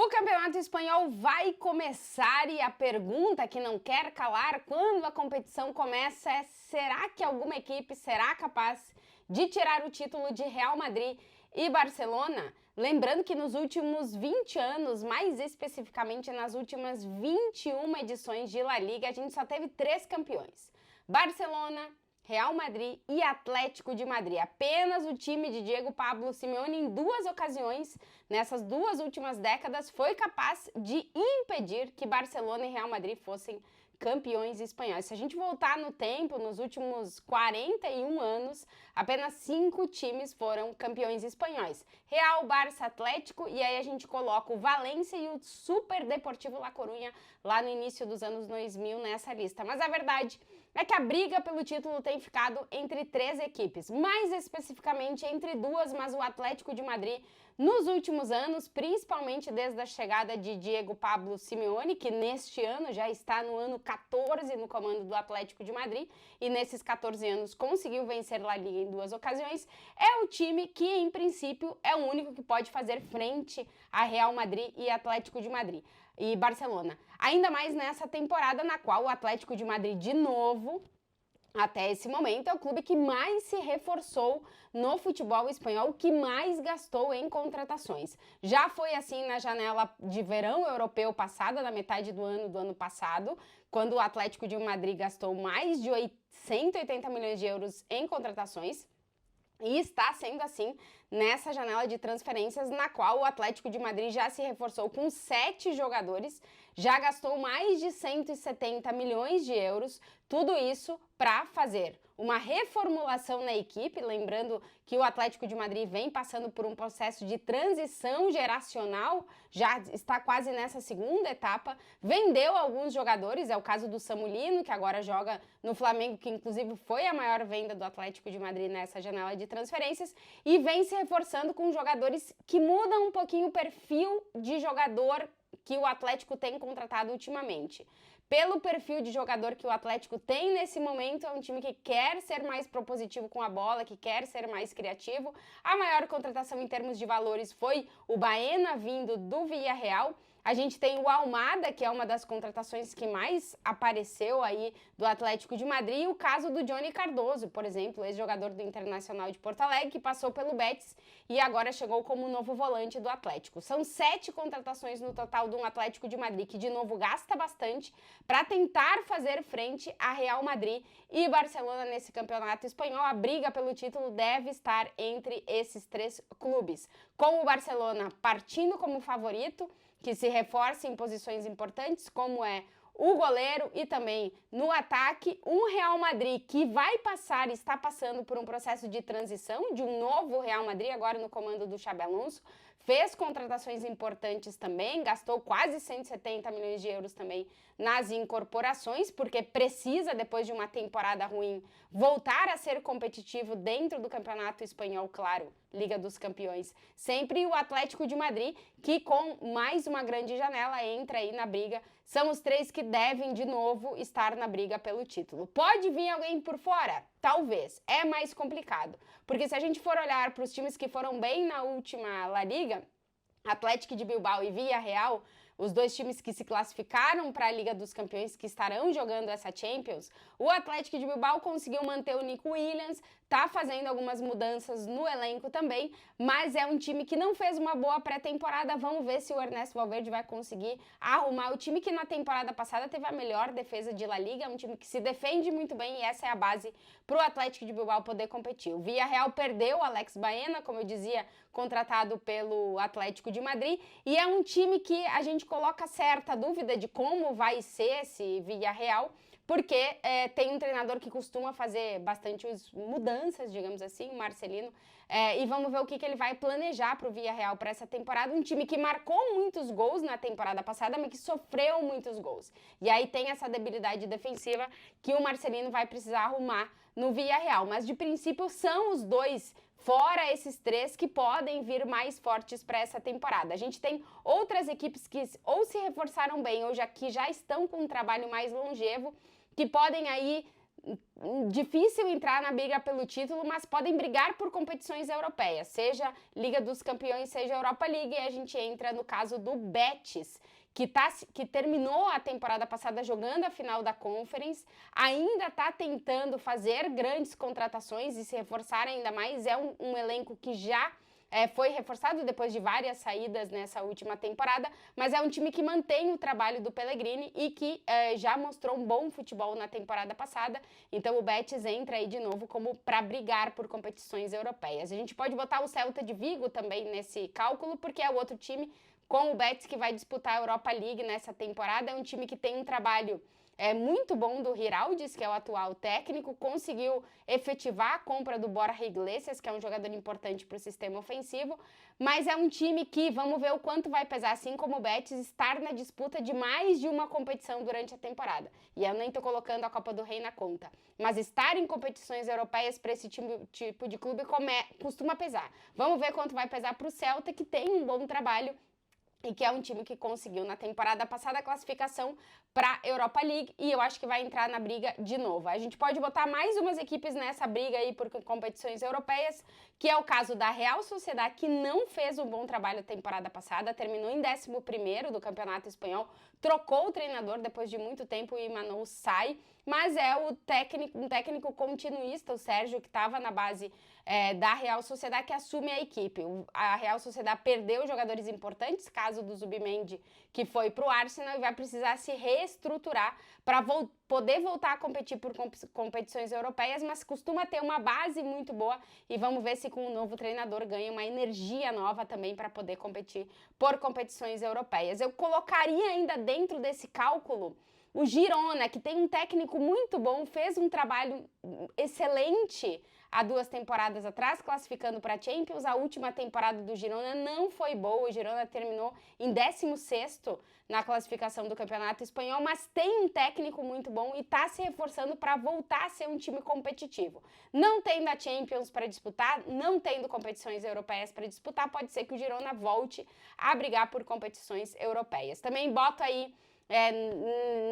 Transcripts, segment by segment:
O Campeonato Espanhol vai começar e a pergunta que não quer calar quando a competição começa é: será que alguma equipe será capaz de tirar o título de Real Madrid e Barcelona? Lembrando que nos últimos 20 anos, mais especificamente nas últimas 21 edições de La Liga, a gente só teve 3 campeões: Barcelona, Real Madrid e Atlético de Madrid. Apenas o time de Diego Pablo Simeone, em 2 ocasiões, nessas 2 últimas décadas, foi capaz de impedir que Barcelona e Real Madrid fossem campeões espanhóis. Se a gente voltar no tempo, nos últimos 41 anos, apenas 5 times foram campeões espanhóis: Real, Barça, Atlético, e aí a gente coloca o Valência e o Super Deportivo La Coruña lá no início dos anos 2000 nessa lista. Mas a verdade é que a briga pelo título tem ficado entre 3 equipes, mais especificamente entre 2, mas o Atlético de Madrid, nos últimos anos, principalmente desde a chegada de Diego Pablo Simeone, que neste ano já está no ano 14 no comando do Atlético de Madrid, e nesses 14 anos conseguiu vencer La Liga em 2 ocasiões, é o time que, em princípio, é o único que pode fazer frente a Real Madrid e Atlético de Madrid e Barcelona. Ainda mais nessa temporada na qual o Atlético de Madrid, de novo, até esse momento, é o clube que mais se reforçou no futebol espanhol, que mais gastou em contratações. Já foi assim na janela de verão europeu passada, na metade do ano passado, quando o Atlético de Madrid gastou mais de 180 milhões de euros em contratações. E está sendo assim nessa janela de transferências, na qual o Atlético de Madrid já se reforçou com 7 jogadores, já gastou mais de 170 milhões de euros, tudo isso para fazer uma reformulação na equipe. Lembrando que o Atlético de Madrid vem passando por um processo de transição geracional, já está quase nessa segunda etapa, vendeu alguns jogadores, é o caso do Samu Lino, que agora joga no Flamengo, que inclusive foi a maior venda do Atlético de Madrid nessa janela de transferências, e vem se reforçando com jogadores que mudam um pouquinho o perfil de jogador que o Atlético tem contratado ultimamente. Pelo perfil de jogador que o Atlético tem nesse momento, é um time que quer ser mais propositivo com a bola, que quer ser mais criativo. A maior contratação em termos de valores foi o Baena, vindo do Villarreal. A gente tem o Almada, que é uma das contratações que mais apareceu aí do Atlético de Madrid, e o caso do Johnny Cardoso, por exemplo, ex-jogador do Internacional de Porto Alegre, que passou pelo Betis e agora chegou como novo volante do Atlético. São 7 contratações no total do Atlético de Madrid, que de novo gasta bastante para tentar fazer frente a Real Madrid e Barcelona nesse campeonato espanhol. A briga pelo título deve estar entre esses 3 clubes, com o Barcelona partindo como favorito, que se reforça em posições importantes, como é o goleiro, e também no ataque um Real Madrid que vai passar, está passando por um processo de transição de um novo Real Madrid, agora no comando do Xabi Alonso. Fez contratações importantes também, gastou quase 170 milhões de euros também nas incorporações, porque precisa, depois de uma temporada ruim, voltar a ser competitivo dentro do Campeonato Espanhol, claro, Liga dos Campeões. Sempre o Atlético de Madrid, que com mais uma grande janela entra aí na briga. São os 3 que devem de novo estar na briga pelo título. Pode vir alguém por fora? Talvez. É mais complicado, porque se a gente for olhar para os times que foram bem na última La Liga, Atlético de Bilbao e Villarreal, os 2 times que se classificaram para a Liga dos Campeões, que estarão jogando essa Champions, o Atlético de Bilbao conseguiu manter o Nico Williams, tá fazendo algumas mudanças no elenco também, mas é um time que não fez uma boa pré-temporada. Vamos ver se o Ernesto Valverde vai conseguir arrumar o time, que na temporada passada teve a melhor defesa de La Liga, é um time que se defende muito bem, e essa é a base para o Atlético de Bilbao poder competir. O Villarreal perdeu o Alex Baena, como eu dizia, contratado pelo Atlético de Madrid, e é um time que a gente coloca certa dúvida de como vai ser esse Villarreal, porque tem um treinador que costuma fazer bastante mudanças, digamos assim, o Marcelino, e vamos ver o que ele vai planejar para o Villarreal para essa temporada. Um time que marcou muitos gols na temporada passada, mas que sofreu muitos gols. E aí tem essa debilidade defensiva que o Marcelino vai precisar arrumar no Villarreal. Mas de princípio são os 2, fora esses 3, que podem vir mais fortes para essa temporada. A gente tem outras equipes que ou se reforçaram bem ou que já estão com um trabalho mais longevo, que podem aí difícil entrar na briga pelo título, mas podem brigar por competições europeias, seja Liga dos Campeões, seja Europa League, e a gente entra no caso do Betis, que terminou a temporada passada jogando a final da Conference, ainda está tentando fazer grandes contratações e se reforçar ainda mais, é um elenco que já foi reforçado depois de várias saídas nessa última temporada, mas é um time que mantém o trabalho do Pellegrini e que já mostrou um bom futebol na temporada passada, então o Betis entra aí de novo como para brigar por competições europeias. A gente pode botar o Celta de Vigo também nesse cálculo, porque é o outro time com o Betis que vai disputar a Europa League nessa temporada, é um time que tem um trabalho muito bom do Giraldez, que é o atual técnico, conseguiu efetivar a compra do Borja Iglesias, que é um jogador importante para o sistema ofensivo, mas é um time que, vamos ver o quanto vai pesar, assim como o Betis, estar na disputa de mais de uma competição durante a temporada. E eu nem estou colocando a Copa do Rei na conta, mas estar em competições europeias para esse tipo de clube costuma pesar. Vamos ver quanto vai pesar para o Celta, que tem um bom trabalho e que é um time que conseguiu na temporada passada a classificação para a Europa League e eu acho que vai entrar na briga de novo. A gente pode botar mais umas equipes nessa briga aí por competições europeias, que é o caso da Real Sociedad, que não fez um bom trabalho na temporada passada, terminou em 11º do Campeonato Espanhol, trocou o treinador depois de muito tempo e Imanol sai, mas é um técnico continuista, o Sérgio, que estava na base da Real Sociedad, que assume a equipe. A Real Sociedad perdeu jogadores importantes, caso do Zubimendi, que foi para o Arsenal, e vai precisar se reestruturar para poder voltar a competir por competições europeias, mas costuma ter uma base muito boa e vamos ver se com o novo treinador ganha uma energia nova também para poder competir por competições europeias. Eu colocaria ainda dentro desse cálculo o Girona, que tem um técnico muito bom, fez um trabalho excelente há 2 temporadas atrás, classificando para a Champions. A última temporada do Girona não foi boa, o Girona terminou em 16º na classificação do Campeonato Espanhol, mas tem um técnico muito bom e está se reforçando para voltar a ser um time competitivo. Não tendo a Champions para disputar, não tendo competições europeias para disputar, pode ser que o Girona volte a brigar por competições europeias. Também boto aí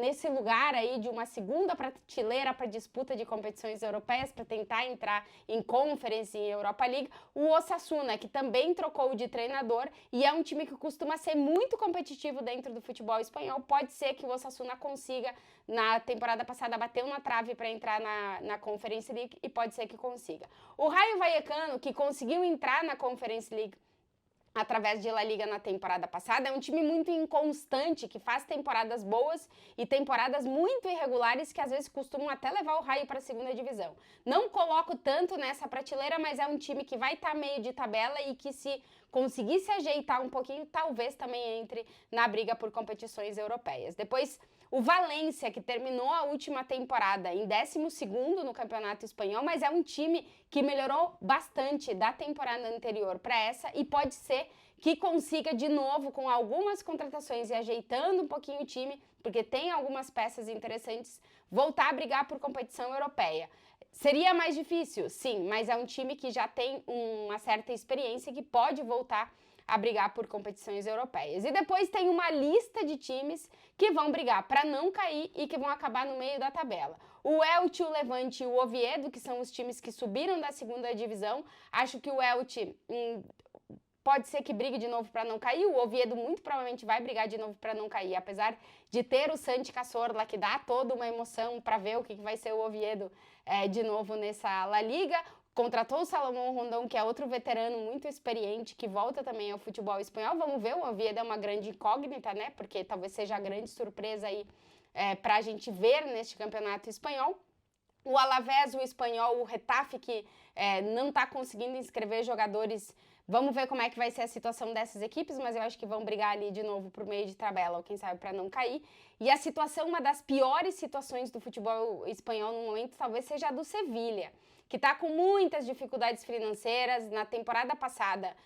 nesse lugar aí de uma segunda prateleira para disputa de competições europeias, para tentar entrar em Conference e Europa League, o Osasuna, que também trocou de treinador e é um time que costuma ser muito competitivo dentro do futebol espanhol. Pode ser que o Osasuna consiga, na temporada passada, bateu na trave para entrar na Conference League e pode ser que consiga. O Rayo Vallecano, que conseguiu entrar na Conference League através de La Liga na temporada passada, é um time muito inconstante, que faz temporadas boas e temporadas muito irregulares, que às vezes costumam até levar o Raio para a segunda divisão. Não coloco tanto nessa prateleira, mas é um time que vai estar meio de tabela e que, se conseguir se ajeitar um pouquinho, talvez também entre na briga por competições europeias. Depois, o Valência, que terminou a última temporada em 12º no Campeonato Espanhol, mas é um time que melhorou bastante da temporada anterior para essa e pode ser que consiga de novo, com algumas contratações e ajeitando um pouquinho o time, porque tem algumas peças interessantes, voltar a brigar por competição europeia. Seria mais difícil? Sim, mas é um time que já tem uma certa experiência e que pode voltar a brigar por competições europeias. E depois tem uma lista de times que vão brigar para não cair e que vão acabar no meio da tabela. O Elche, o Levante e o Oviedo, que são os times que subiram da segunda divisão. Acho que o Elche pode ser que brigue de novo para não cair. O Oviedo muito provavelmente vai brigar de novo para não cair, apesar de ter o Santi Cazorla, que dá toda uma emoção para ver o que vai ser o Oviedo de novo nessa La Liga. Contratou o Salomão Rondon, que é outro veterano muito experiente, que volta também ao futebol espanhol. Vamos ver, o Oviedo é uma grande incógnita, né? Porque talvez seja a grande surpresa aí para a gente ver neste campeonato espanhol. O Alavés, o Espanhol, o Getafe, que não está conseguindo inscrever jogadores. Vamos ver como é que vai ser a situação dessas equipes, mas eu acho que vão brigar ali de novo por meio de tabela, ou quem sabe para não cair. E a situação, uma das piores situações do futebol espanhol no momento, talvez seja a do Sevilha, que está com muitas dificuldades financeiras. Na temporada passada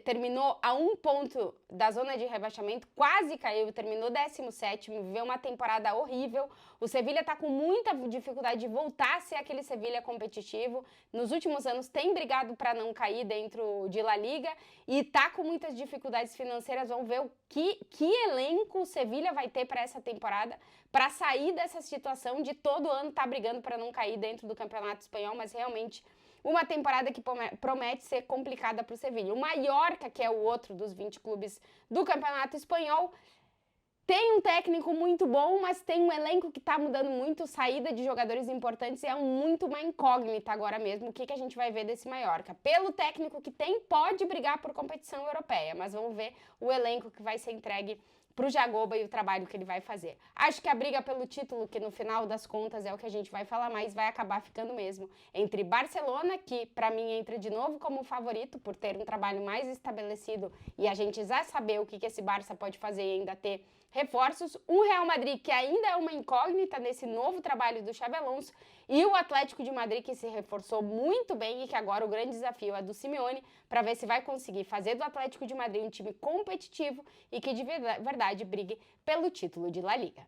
terminou a 1 ponto da zona de rebaixamento, quase caiu, terminou 17º, viveu uma temporada horrível. O Sevilha está com muita dificuldade de voltar a ser aquele Sevilha competitivo. Nos últimos anos tem brigado para não cair dentro de La Liga e está com muitas dificuldades financeiras. Vamos ver que elenco o Sevilha vai ter para essa temporada, para sair dessa situação de todo ano estar brigando para não cair dentro do Campeonato Espanhol, mas realmente uma temporada que promete ser complicada para o Sevilha. O Mallorca, que é o outro dos 20 clubes do Campeonato Espanhol, tem um técnico muito bom, mas tem um elenco que está mudando muito, saída de jogadores importantes, e é muito uma incógnita agora mesmo o que a gente vai ver desse Mallorca. Pelo técnico que tem, pode brigar por competição europeia, mas vamos ver o elenco que vai ser entregue para o Jagoba e o trabalho que ele vai fazer. Acho que a briga pelo título, que no final das contas é o que a gente vai falar mais, vai acabar ficando mesmo entre Barcelona, que para mim entra de novo como favorito por ter um trabalho mais estabelecido e a gente já saber o que esse Barça pode fazer e ainda ter reforços, o Real Madrid, que ainda é uma incógnita nesse novo trabalho do Xabi Alonso, e o Atlético de Madrid, que se reforçou muito bem e que agora o grande desafio é do Simeone para ver se vai conseguir fazer do Atlético de Madrid um time competitivo e que de verdade brigue pelo título de La Liga.